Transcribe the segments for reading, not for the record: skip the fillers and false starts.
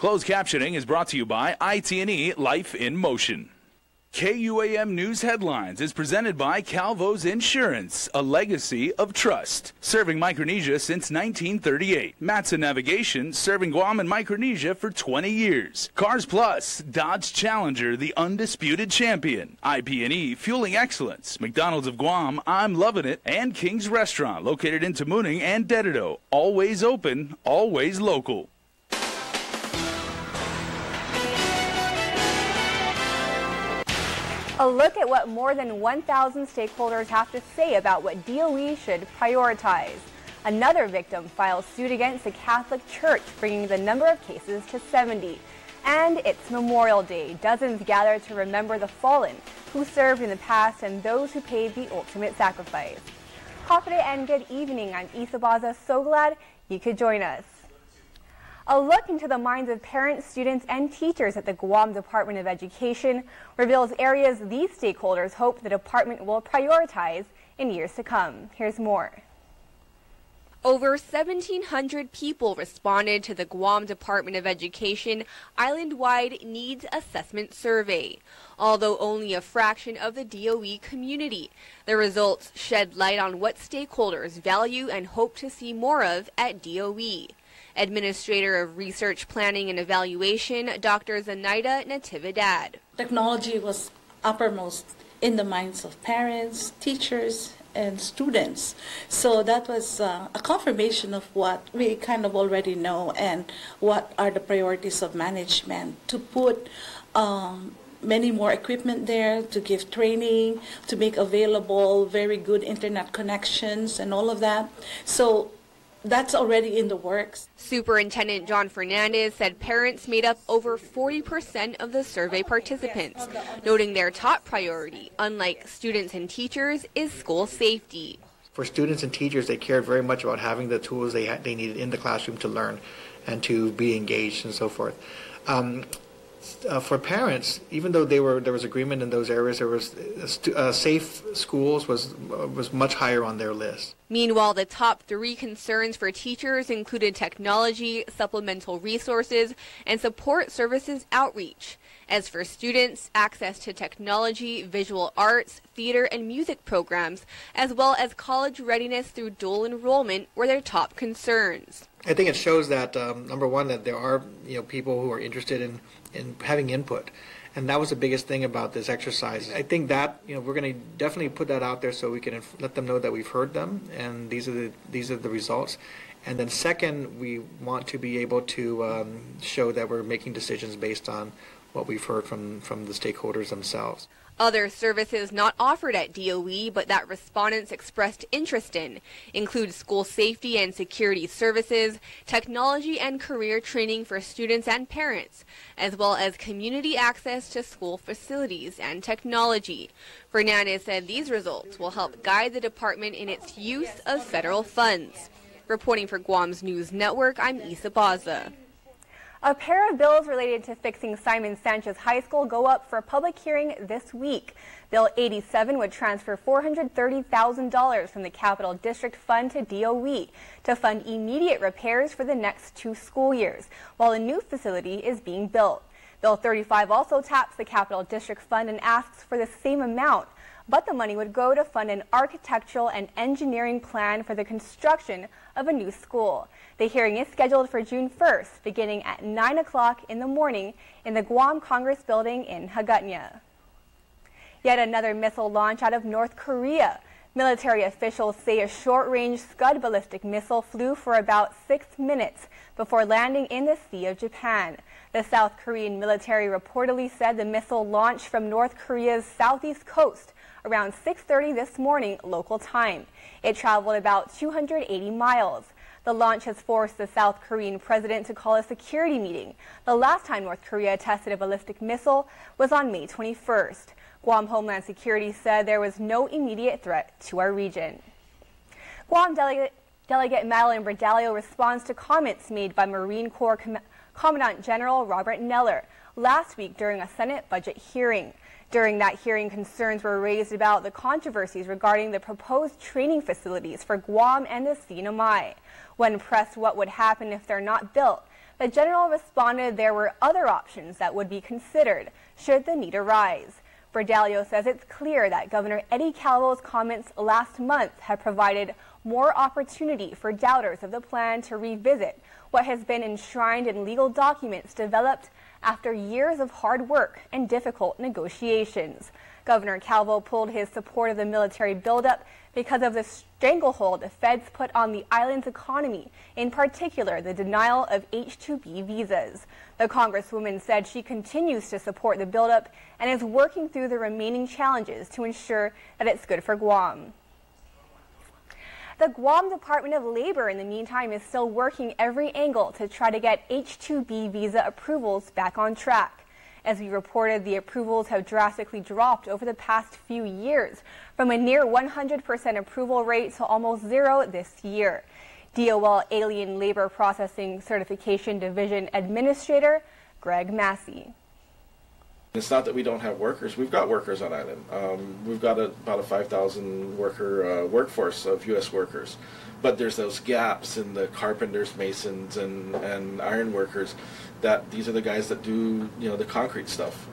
Closed captioning is brought to you by IT&E Life in Motion. KUAM News Headlines is presented by Calvo's Insurance, a legacy of trust. Serving Micronesia since 1938. Matson Navigation, serving Guam and Micronesia for 20 years. Cars Plus, Dodge Challenger, the undisputed champion. IP&E, fueling excellence. McDonald's of Guam, I'm loving it. And King's Restaurant, located in Tamuning and Dedito. Always open, always local. A look at what more than 1,000 stakeholders have to say about what DOE should prioritize. Another victim files suit against the Catholic Church, bringing the number of cases to 70. And it's Memorial Day. Dozens gather to remember the fallen who served in the past and those who paid the ultimate sacrifice. Kapre and good evening. I'm Isa Baza. So glad you could join us. A look into the minds of parents, students, and teachers at the Guam Department of Education reveals areas these stakeholders hope the department will prioritize in years to come. Here's more. Over 1,700 people responded to the Guam Department of Education island-wide needs assessment survey. Although only a fraction of the DOE community, the results shed light on what stakeholders value and hope to see more of at DOE. Administrator of Research Planning and Evaluation, Dr. Zenaida Natividad. Technology was uppermost in the minds of parents, teachers, and students. So that was a confirmation of what we kind of already know and what are the priorities of management to put many more equipment there, to give training, to make available very good internet connections and all of that. So that's already in the works. Superintendent John Fernandez said parents made up over 40% of the survey participants, noting their top priority, unlike students and teachers, is school safety. For students and teachers, they cared very much about having the tools they needed in the classroom to learn and to be engaged and so forth. For parents, even though there was agreement in those areas, there was safe schools was much higher on their list. Meanwhile, the top 3 concerns for teachers included technology, supplemental resources, and support services outreach. As for students, access to technology, visual arts, theater, and music programs, as well as college readiness through dual enrollment were their top concerns. I think it shows that, number one, that there are people who are interested in having input. And that was the biggest thing about this exercise. I think that we're going to definitely put that out there so we can let them know that we've heard them and these are the results. And then second, we want to be able to show that we're making decisions based on what we've heard from the stakeholders themselves. Other services not offered at DOE but that respondents expressed interest in include school safety and security services, technology and career training for students and parents, as well as community access to school facilities and technology. Fernandez said these results will help guide the department in its use of federal funds. Reporting for Guam's News Network, I'm Isa Baza. A pair of bills related to fixing Simon Sanchez High School go up for a public hearing this week. Bill 87 would transfer $430,000 from the Capital District Fund to DOE to fund immediate repairs for the next 2 school years, while a new facility is being built. Bill 35 also taps the Capital District Fund and asks for the same amount, but the money would go to fund an architectural and engineering plan for the construction of a new school. The hearing is scheduled for June 1st, beginning at 9 o'clock in the morning in the Guam Congress Building in Hagåtña. Yet another missile launch out of North Korea. Military officials say a short-range Scud ballistic missile flew for about 6 minutes before landing in the Sea of Japan. The South Korean military reportedly said the missile launched from North Korea's southeast coast around 6:30 this morning local time. It traveled about 280 miles. The launch has forced the South Korean president to call a security meeting. The last time North Korea tested a ballistic missile was on May 21st. Guam Homeland Security said there was no immediate threat to our region. Guam Delegate Madeline Bradalio responds to comments made by Marine Corps Commandant General Robert Neller last week during a Senate budget hearing. During that hearing, concerns were raised about the controversies regarding the proposed training facilities for Guam and the CNMI. When pressed what would happen if they're not built, the general responded there were other options that would be considered should the need arise. Berdalio says it's clear that Governor Eddie Calvo's comments last month have provided more opportunity for doubters of the plan to revisit what has been enshrined in legal documents developed after years of hard work and difficult negotiations. Governor Calvo pulled his support of the military buildup because of the stranglehold the feds put on the island's economy, in particular the denial of H2B visas. The Congresswoman said she continues to support the buildup and is working through the remaining challenges to ensure that it's good for Guam. The Guam Department of Labor, in the meantime, is still working every angle to try to get H2B visa approvals back on track. As we reported, the approvals have drastically dropped over the past few years, from a near 100% approval rate to almost zero this year. DOL Alien Labor Processing Certification Division Administrator Greg Massey. It's not that we don't have workers. We've got workers on island. We've got about a 5,000 worker workforce of U.S. workers. But there's those gaps in the carpenters, masons, and iron workers. That these are the guys that do, the concrete stuff.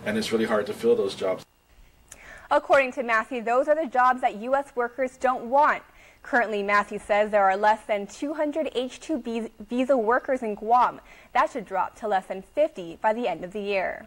And it's really hard to fill those jobs. According to Massey, those are the jobs that U.S. workers don't want. Currently, Massey says there are less than 200 H2B visa workers in Guam. That should drop to less than 50 by the end of the year.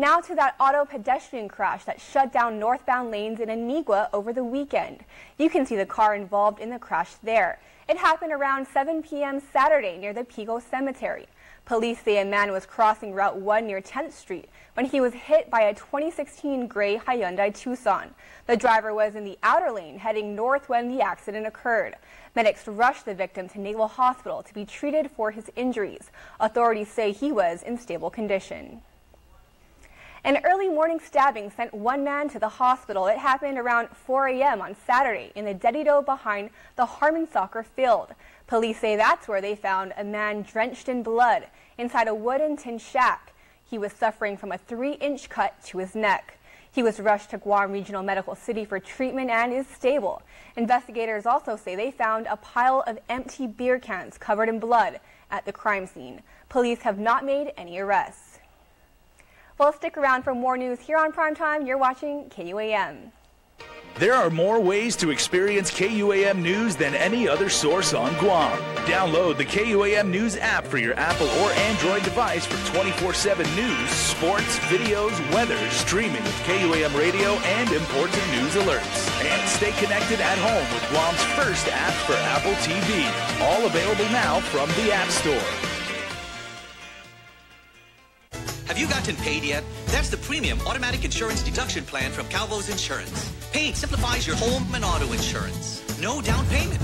Now to that auto pedestrian crash that shut down northbound lanes in Anigua over the weekend. You can see the car involved in the crash there. It happened around 7 p.m. Saturday near the Pico Cemetery. Police say a man was crossing Route 1 near 10th Street when he was hit by a 2016 gray Hyundai Tucson. The driver was in the outer lane heading north when the accident occurred. Medics rushed the victim to Naval Hospital to be treated for his injuries. Authorities say he was in stable condition. An early morning stabbing sent one man to the hospital. It happened around 4 a.m. on Saturday in the dedido behind the Harmon soccer field. Police say that's where they found a man drenched in blood inside a wooden tin shack. He was suffering from a 3-inch cut to his neck. He was rushed to Guam Regional Medical City for treatment and is stable. Investigators also say they found a pile of empty beer cans covered in blood at the crime scene. Police have not made any arrests. Well, stick around for more news here on Primetime. You're watching KUAM. There are more ways to experience KUAM News than any other source on Guam. Download the KUAM News app for your Apple or Android device for 24/7 news, sports, videos, weather, streaming with KUAM radio, and important news alerts. And stay connected at home with Guam's first app for Apple TV. All available now from the App Store. Have you gotten paid yet? That's the premium automatic insurance deduction plan from Calvo's Insurance. Paid simplifies your home and auto insurance. No down payment.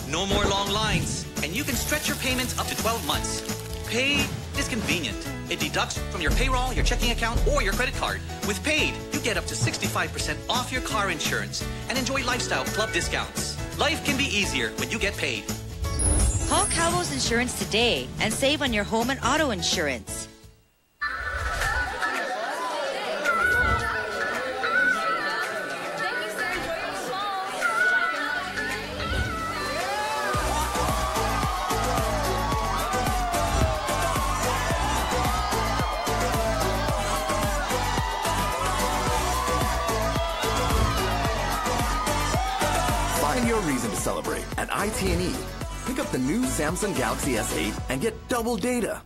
No more long lines. And you can stretch your payments up to 12 months. Paid is convenient. It deducts from your payroll, your checking account, or your credit card. With Paid, you get up to 65% off your car insurance and enjoy lifestyle club discounts. Life can be easier when you get paid. Call Calvo's Insurance today and save on your home and auto insurance. Reason to celebrate at IT&E. Pick up the new Samsung Galaxy S8 and get double data.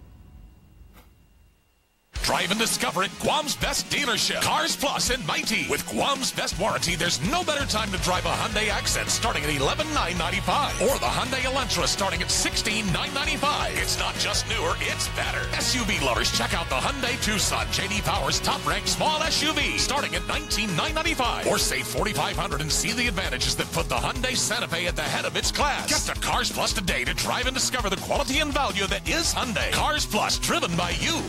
Drive and discover at Guam's best dealership, Cars Plus in Mighty. With Guam's best warranty, there's no better time to drive a Hyundai Accent starting at $11,995 or the Hyundai Elantra starting at $16,995. It's not just newer, it's better. SUV lovers, check out the Hyundai Tucson, J.D. Power's top-ranked small SUV starting at $19,995 or save $4,500 and see the advantages that put the Hyundai Santa Fe at the head of its class. Get to Cars Plus today to drive and discover the quality and value that is Hyundai. Cars Plus, driven by you.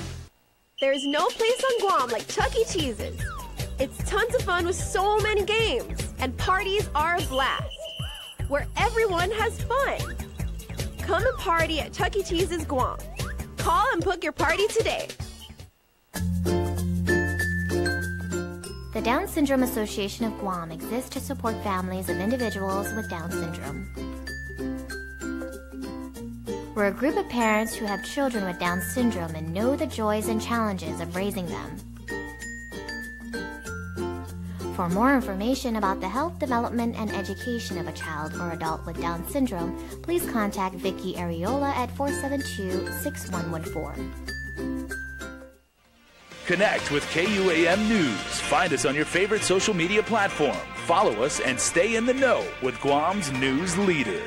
There's no place on Guam like Chuck E. Cheese's. It's tons of fun with so many games, and parties are a blast, where everyone has fun. Come and party at Chuck E. Cheese's Guam. Call and book your party today. The Down Syndrome Association of Guam exists to support families of individuals with Down syndrome. We're a group of parents who have children with Down syndrome and know the joys and challenges of raising them. For more information about the health, development, and education of a child or adult with Down syndrome, please contact Vicky Ariola at 472-6114. Connect with KUAM News. Find us on your favorite social media platform. Follow us and stay in the know with Guam's news leader.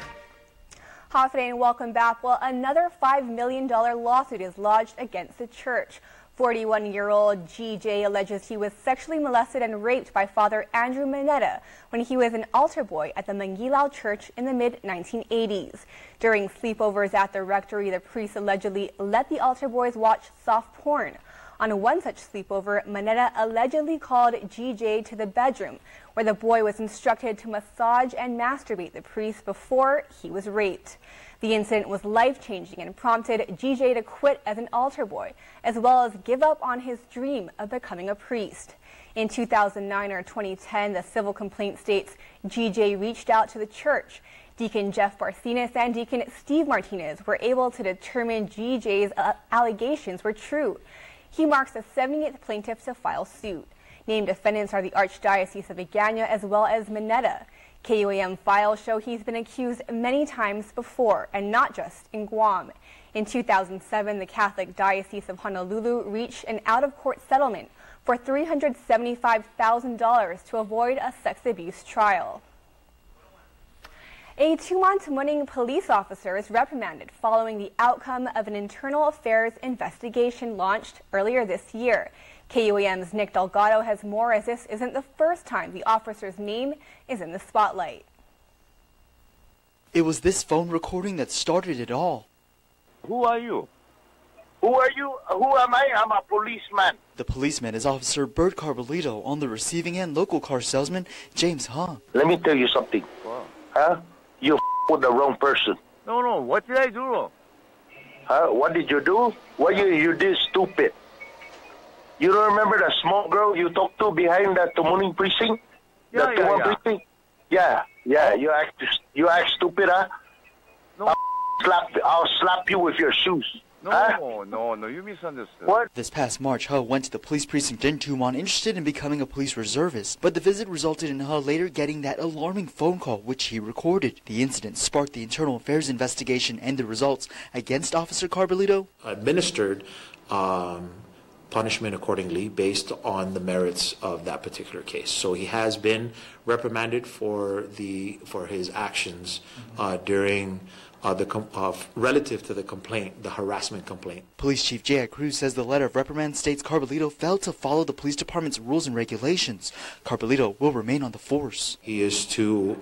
Hafide, and welcome back. Well, another $5 million lawsuit is lodged against the church. 41-year-old GJ alleges he was sexually molested and raped by Father Andrew Mineta when he was an altar boy at the Mangilao Church in the mid-1980s. During sleepovers at the rectory, the priest allegedly let the altar boys watch soft porn. On one such sleepover, Mineta allegedly called GJ to the bedroom, where the boy was instructed to massage and masturbate the priest before he was raped. The incident was life-changing and prompted GJ to quit as an altar boy, as well as give up on his dream of becoming a priest. In 2009 or 2010, the civil complaint states GJ reached out to the church. Deacon Jeff Barthinas and Deacon Steve Martinez were able to determine GJ's allegations were true. He marks the 78th plaintiff to file suit. Named defendants are the Archdiocese of Agana as well as Mineta. KUAM files show he's been accused many times before, and not just in Guam. In 2007, the Catholic Diocese of Honolulu reached an out-of-court settlement for $375,000 to avoid a sex abuse trial. A 2-month winning police officer is reprimanded following the outcome of an internal affairs investigation launched earlier this year. KUAM's Nick Delgado has more, as this isn't the first time the officer's name is in the spotlight. It was this phone recording that started it all. Who are you? Who are you? Who am I? I'm a policeman. The policeman is Officer Bert Carbolito. On the receiving end, local car salesman James Huh. Let me tell you something. Wow. Huh? You with the wrong person. No. What did I do? Huh? What did you do? What you did, stupid. You don't remember the small girl you talked to behind that morning precinct? Yeah. Precinct? Yeah. Oh. You act stupid, huh? No. I'll slap you with your shoes. No, huh? No, you misunderstood. What? This past March, Huh went to the police precinct in Tumon interested in becoming a police reservist, but the visit resulted in Huh later getting that alarming phone call which he recorded. The incident sparked the internal affairs investigation, and the results against Officer Carbolito administered punishment accordingly based on the merits of that particular case. So he has been reprimanded for his actions during relative to the complaint, the harassment complaint. Police Chief J.I. Cruz says the letter of reprimand states Carbolito failed to follow the police department's rules and regulations. Carbolito will remain on the force. He is to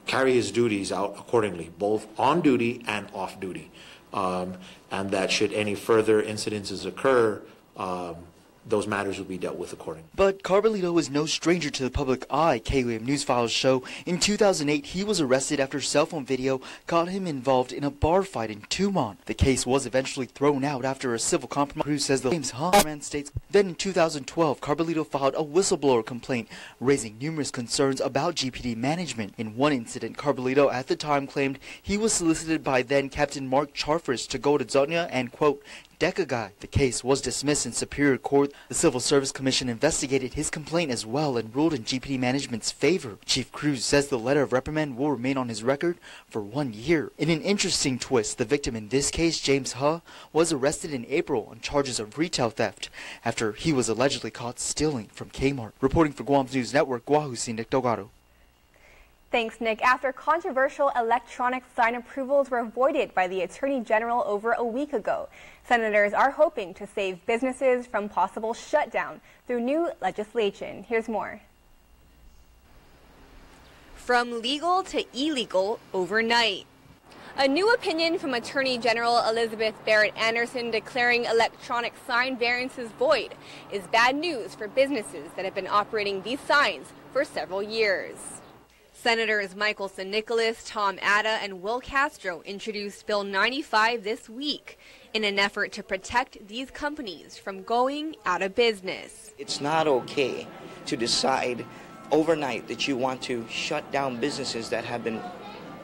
carry his duties out accordingly, both on duty and off duty. And that should any further incidences occur, those matters will be dealt with accordingly. But Carbolito is no stranger to the public eye. KUAM News Files show in 2008 he was arrested after cell phone video caught him involved in a bar fight in Tumon. The case was eventually thrown out after a civil compromise. Cruz says the James Huh man states. Then in 2012, Carbolito filed a whistleblower complaint raising numerous concerns about GPD management. In one incident, Carbolito at the time claimed he was solicited by then Captain Mark Charfers to go to Zonia and, quote, deck a guy. The case was dismissed in Superior Court. The Civil Service Commission investigated his complaint as well and ruled in GPD management's favor. Chief Cruz says the letter of reprimand will remain on his record for 1 year. In an interesting twist, the victim in this case, James Huh, was arrested in April on charges of retail theft after he was allegedly caught stealing from Kmart. Reporting for Guam's News Network, Guahusi Nick Delgado. Thanks, Nick. After controversial electronic sign approvals were voided by the Attorney General over a week ago, senators are hoping to save businesses from possible shutdown through new legislation. Here's more. From legal to illegal overnight. A new opinion from Attorney General Elizabeth Barrett Anderson declaring electronic sign variances void is bad news for businesses that have been operating these signs for several years. Senators Michael San Nicolas, Tom Atta, and Will Castro introduced Bill 95 this week in an effort to protect these companies from going out of business. It's not okay to decide overnight that you want to shut down businesses that have been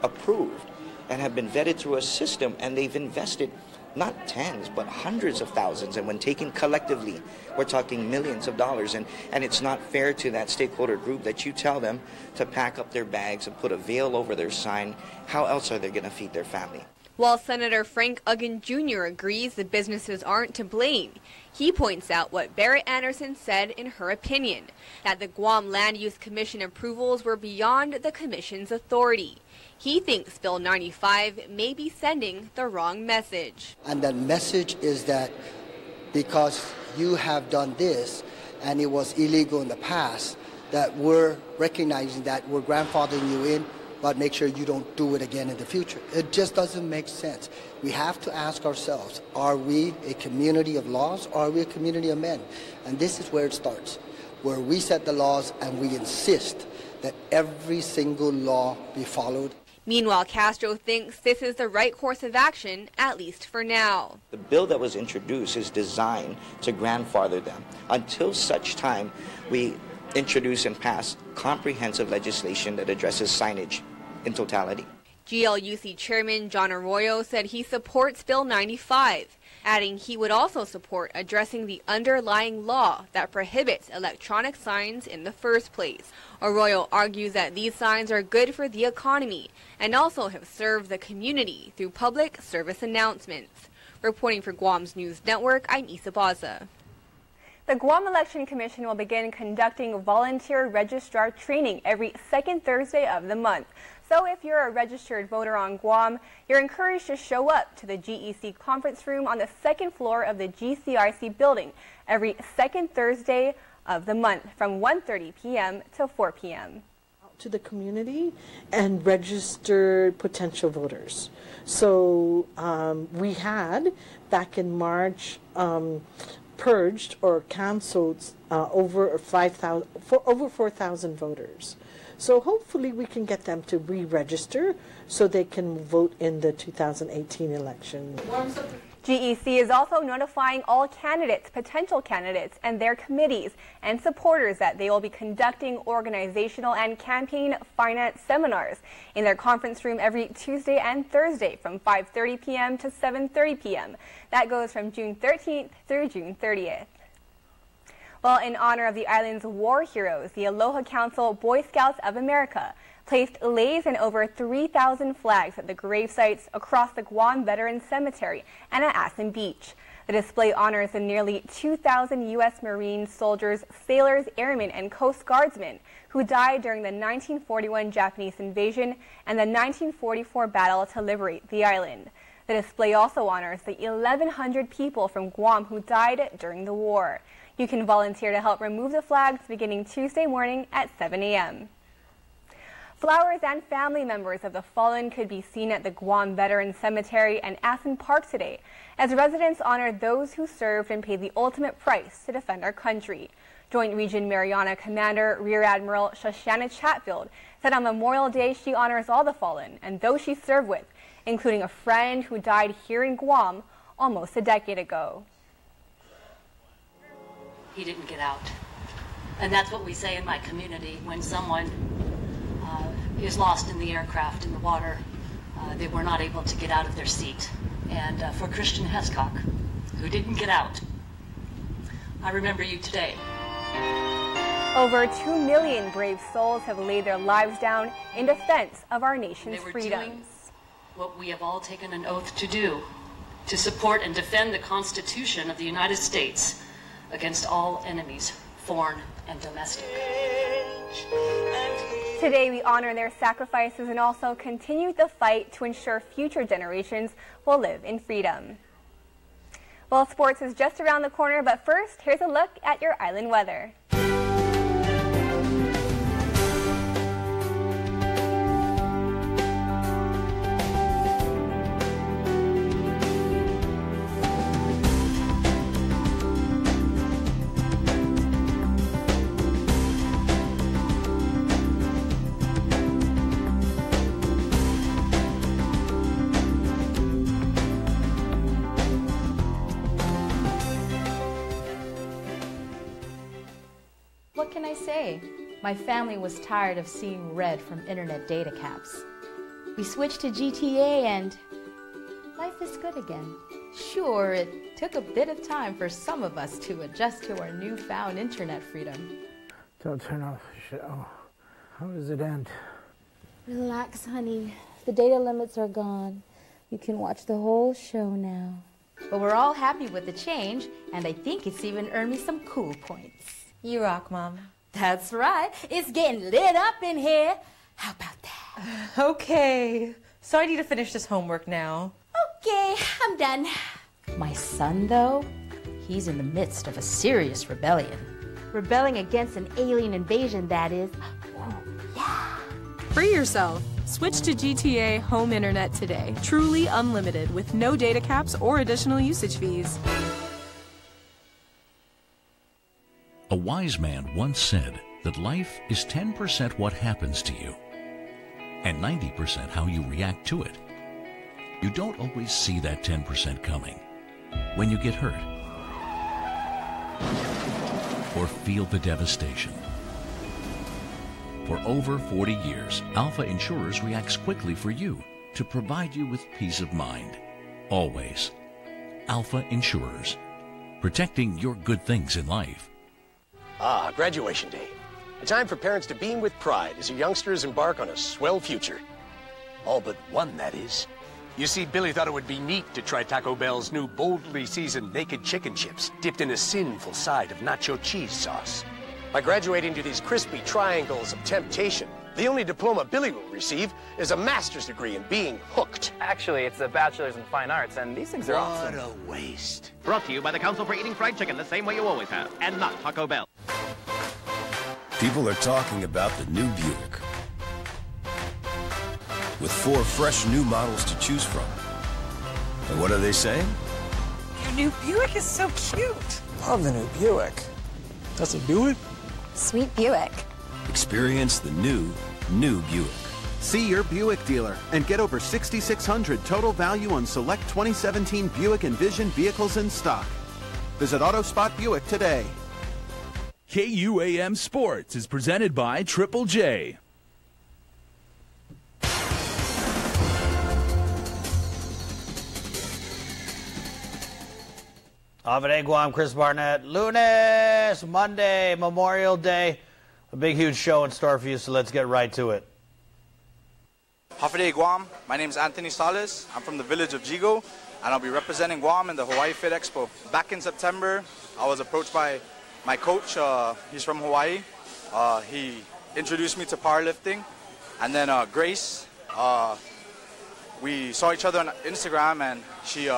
approved and have been vetted through a system, and they've invested not tens but hundreds of thousands, and when taken collectively we're talking millions of dollars, and it's not fair to that stakeholder group that you tell them to pack up their bags and put a veil over their sign. How else are they going to feed their family? While Senator Frank Uggan Jr. agrees the businesses aren't to blame, he points out what Barrett Anderson said in her opinion, that the Guam Land Use Commission approvals were beyond the Commission's authority. He thinks Bill 95 may be sending the wrong message. And that message is that because you have done this and it was illegal in the past, that we're recognizing that we're grandfathering you in, but make sure you don't do it again in the future. It just doesn't make sense. We have to ask ourselves, are we a community of laws or are we a community of men? And this is where it starts, where we set the laws and we insist that every single law be followed. Meanwhile, Castro thinks this is the right course of action, at least for now. The bill that was introduced is designed to grandfather them until such time we introduce and pass comprehensive legislation that addresses signage in totality. GLUC Chairman John Arroyo said he supports Bill 95, adding he would also support addressing the underlying law that prohibits electronic signs in the first place. Arroyo argues that these signs are good for the economy and also have served the community through public service announcements. Reporting for Guam's News Network, I'm Isa Baza. The Guam Election Commission will begin conducting volunteer registrar training every second Thursday of the month. So if you're a registered voter on Guam, you're encouraged to show up to the GEC conference room on the second floor of the GCRC building every second Thursday of the month from 1:30 p.m. to 4 p.m. To the community and registered potential voters. So we had back in March purged or canceled over 4,000 voters. So hopefully we can get them to re-register so they can vote in the 2018 election. GEC is also notifying all candidates, potential candidates, and their committees and supporters that they will be conducting organizational and campaign finance seminars in their conference room every Tuesday and Thursday from 5:30 p.m. to 7:30 p.m. That goes from June 13th through June 30th. Well, in honor of the island's war heroes, the Aloha Council Boy Scouts of America placed leis and over 3,000 flags at the grave sites across the Guam Veterans Cemetery and at Assen Beach. The display honors the nearly 2,000 U.S. Marine soldiers, sailors, airmen, and Coast Guardsmen who died during the 1941 Japanese invasion and the 1944 battle to liberate the island. The display also honors the 1,100 people from Guam who died during the war. You can volunteer to help remove the flags beginning Tuesday morning at 7 a.m. Flowers and family members of the fallen could be seen at the Guam Veterans Cemetery and Assen Park today as residents honor those who served and paid the ultimate price to defend our country. Joint Region Mariana Commander Rear Admiral Shoshana Chatfield said on Memorial Day she honors all the fallen and those she served with, including a friend who died here in Guam almost a decade ago. He didn't get out. And that's what we say in my community when someone is lost in the aircraft, in the water. They were not able to get out of their seat. And for Christian Hescock, who didn't get out, I remember you today. Over 2 million brave souls have laid their lives down in defense of our nation's They were freedoms. doing what we have all taken an oath to do, to support and defend the Constitution of the United States against all enemies, foreign and domestic. Today we honor their sacrifices and also continue the fight to ensure future generations will live in freedom. Well, sports is just around the corner, but first, here's a look at your island weather. What can I say? My family was tired of seeing red from internet data caps. We switched to GTA and life is good again. Sure, it took a bit of time for some of us to adjust to our newfound internet freedom. Don't turn off the show. How does it end? Relax, honey. The data limits are gone. You can watch the whole show now. But we're all happy with the change, and I think it's even earned me some cool points. You rock, Mom. That's right. It's getting lit up in here. How about that? Okay. So I need to finish this homework now. Okay, I'm done. My son, though, he's in the midst of a serious rebellion. Rebelling against an alien invasion, that is. Oh, yeah. Free yourself. Switch to GTA Home Internet today. Truly unlimited with no data caps or additional usage fees. A wise man once said that life is 10% what happens to you and 90% how you react to it. You don't always see that 10% coming. When you get hurt or feel the devastation. For over 40 years, Alpha Insurers reacts quickly for you to provide you with peace of mind. Always. Alpha Insurers. Protecting your good things in life. Ah, graduation day. A time for parents to beam with pride as your youngsters embark on a swell future. All but one, that is. You see, Billy thought it would be neat to try Taco Bell's new boldly seasoned naked chicken chips dipped in a sinful side of nacho cheese sauce. By graduating to these crispy triangles of temptation, the only diploma Billy will receive is a master's degree in being hooked. Actually, it's a bachelor's in fine arts, and these things are awesome. What a waste. Brought to you by the Council for Eating Fried Chicken the same way you always have, and not Taco Bell. People are talking about the new Buick. With 4 fresh new models to choose from. And what are they saying? Your new Buick is so cute. Love the new Buick. That's a Buick? Sweet Buick. Experience the new Buick. See your Buick dealer and get over $6,600 total value on select 2017 Buick Envision vehicles in stock. Visit AutoSpot Buick today. KUAM Sports is presented by Triple J. Avade Guam, Chris Barnett. Lunes, Monday, Memorial Day. A big, huge show in store for you, so let's get right to it. Hafide Guam. My name is Anthony Salas. I'm from the village of Jigo, and I'll be representing Guam in the Hawaii Fit Expo. Back in September, I was approached by my coach. He's from Hawaii. He introduced me to powerlifting. And then Grace, we saw each other on Instagram, and she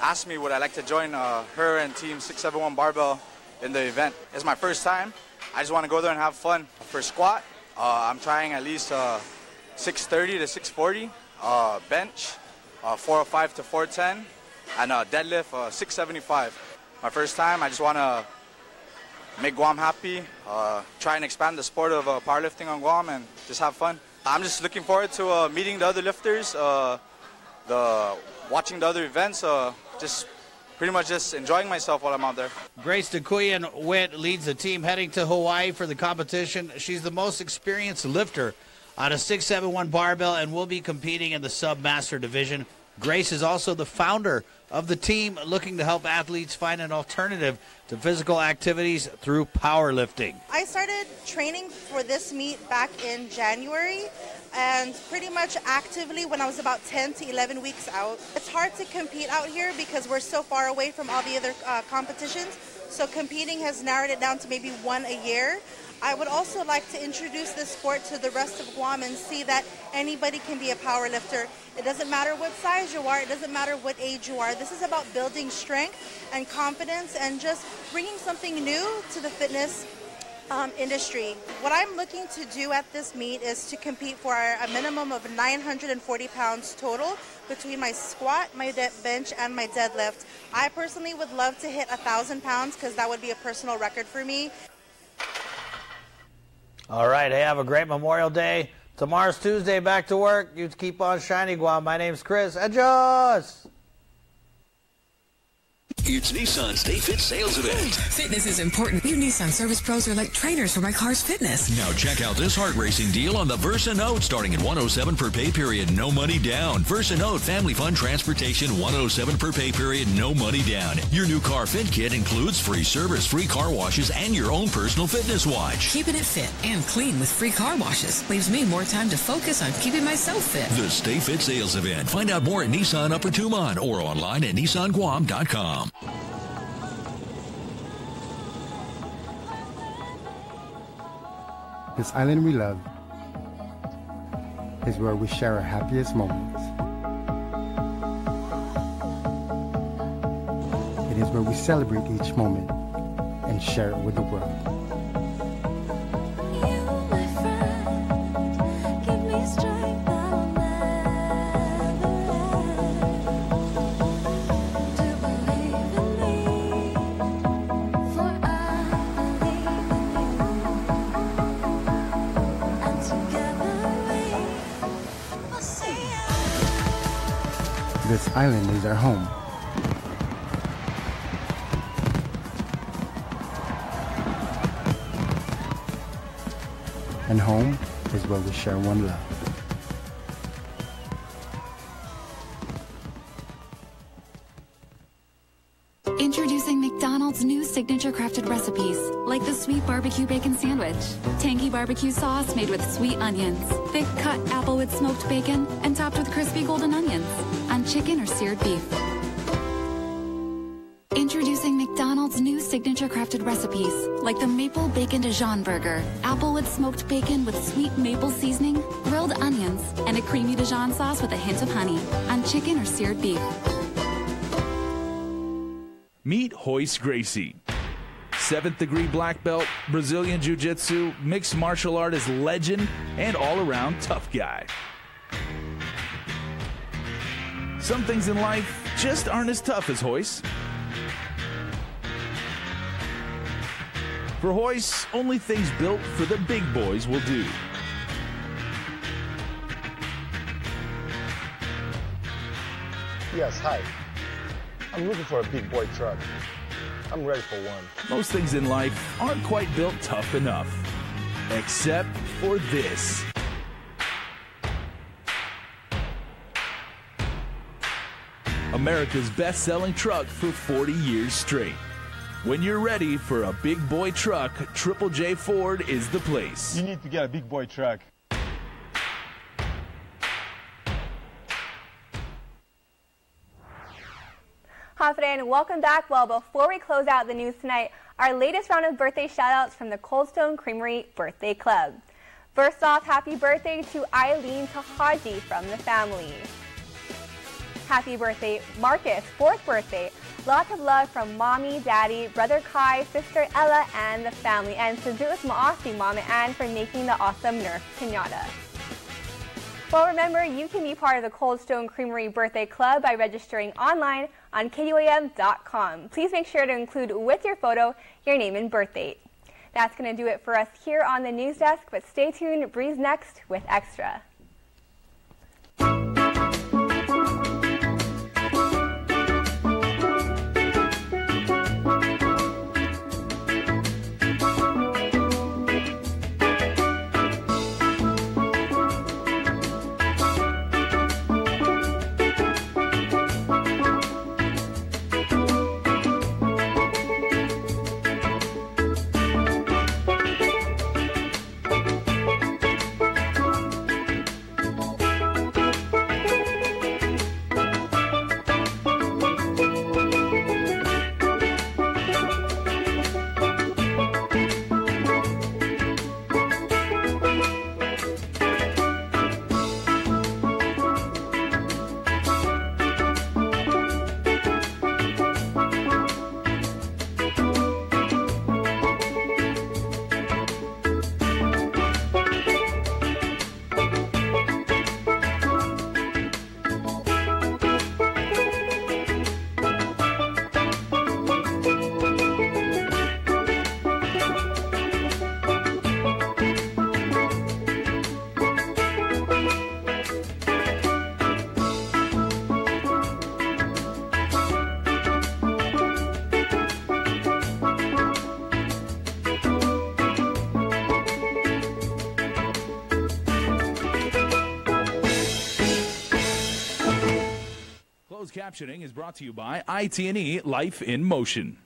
asked me would I like to join her and Team 671 Barbell in the event. It's my first time. I just want to go there and have fun. For squat, I'm trying at least 630 to 640, bench 405 to 410, and deadlift 675. My first time, I just want to make Guam happy, try and expand the sport of powerlifting on Guam, and just have fun. I'm just looking forward to meeting the other lifters, watching the other events, just pretty much just enjoying myself while I'm out there. Grace DeQuian Witt leads the team heading to Hawaii for the competition. She's the most experienced lifter on a 671 barbell and will be competing in the Submaster division. Grace is also the founder of the team looking to help athletes find an alternative to physical activities through powerlifting. I started training for this meet back in January and pretty much actively when I was about 10 to 11 weeks out. It's hard to compete out here because we're so far away from all the other competitions, so competing has narrowed it down to maybe one a year. I would also like to introduce this sport to the rest of Guam and see that anybody can be a power lifter. It doesn't matter what size you are, it doesn't matter what age you are. This is about building strength and confidence and just bringing something new to the fitness industry. What I'm looking to do at this meet is to compete for a minimum of 940 pounds total between my squat, my bench, and my deadlift. I personally would love to hit 1,000 pounds because that would be a personal record for me. All right, hey, have a great Memorial Day. Tomorrow's Tuesday, back to work. You keep on shining, Guam. My name's Chris. Adios! It's Nissan's Stay Fit sales event. Fitness is important. You Nissan service pros are like trainers for my car's fitness. Now check out this heart racing deal on the Versa Note, starting at $107 per pay period, no money down. Versa Note Family Fun Transportation, $107 per pay period, no money down. Your new car fit kit includes free service, free car washes, and your own personal fitness watch. Keeping it fit and clean with free car washes leaves me more time to focus on keeping myself fit. The Stay Fit sales event. Find out more at Nissan Upper Tumon or online at NissanGuam.com. This island we love is where we share our happiest moments. It is where we celebrate each moment and share it with the world. This island is our home. And home is where we share one love. Introducing McDonald's new signature crafted recipes, like the sweet barbecue bacon sandwich, tangy barbecue sauce made with sweet onions, thick cut applewood smoked bacon, and topped with crispy golden onions, on chicken or seared beef. Introducing McDonald's new signature crafted recipes, like the maple bacon Dijon burger, applewood smoked bacon with sweet maple seasoning, grilled onions, and a creamy Dijon sauce with a hint of honey, on chicken or seared beef. Meet Hoist Gracie. 7th degree black belt, Brazilian Jiu-Jitsu, mixed martial artist legend, and all-around tough guy. Some things in life just aren't as tough as Hoist. For Hoist, only things built for the big boys will do. Yes, hi. I'm looking for a big boy truck. I'm ready for one. Most things in life aren't quite built tough enough. Except for this. America's best-selling truck for 40 years straight. When you're ready for a big boy truck, Triple J Ford is the place. You need to get a big boy truck. Hafre, and welcome back. Well, before we close out the news tonight, our latest round of birthday shout-outs from the Cold Stone Creamery Birthday Club. First off, happy birthday to Eileen Tahaji from the family. Happy birthday, Marcus, 4th birthday. Lots of love from Mommy, Daddy, Brother Kai, Sister Ella, and the family. And Suzu's Maasi, Mama Ann, for making the awesome Nerf Pinata. Well, remember, you can be part of the Cold Stone Creamery Birthday Club by registering online on KUAM.com. Please make sure to include with your photo your name and birth date. That's going to do it for us here on the news desk, but stay tuned. Bree's next with Extra. Closed captioning is brought to you by IT&E Life in Motion.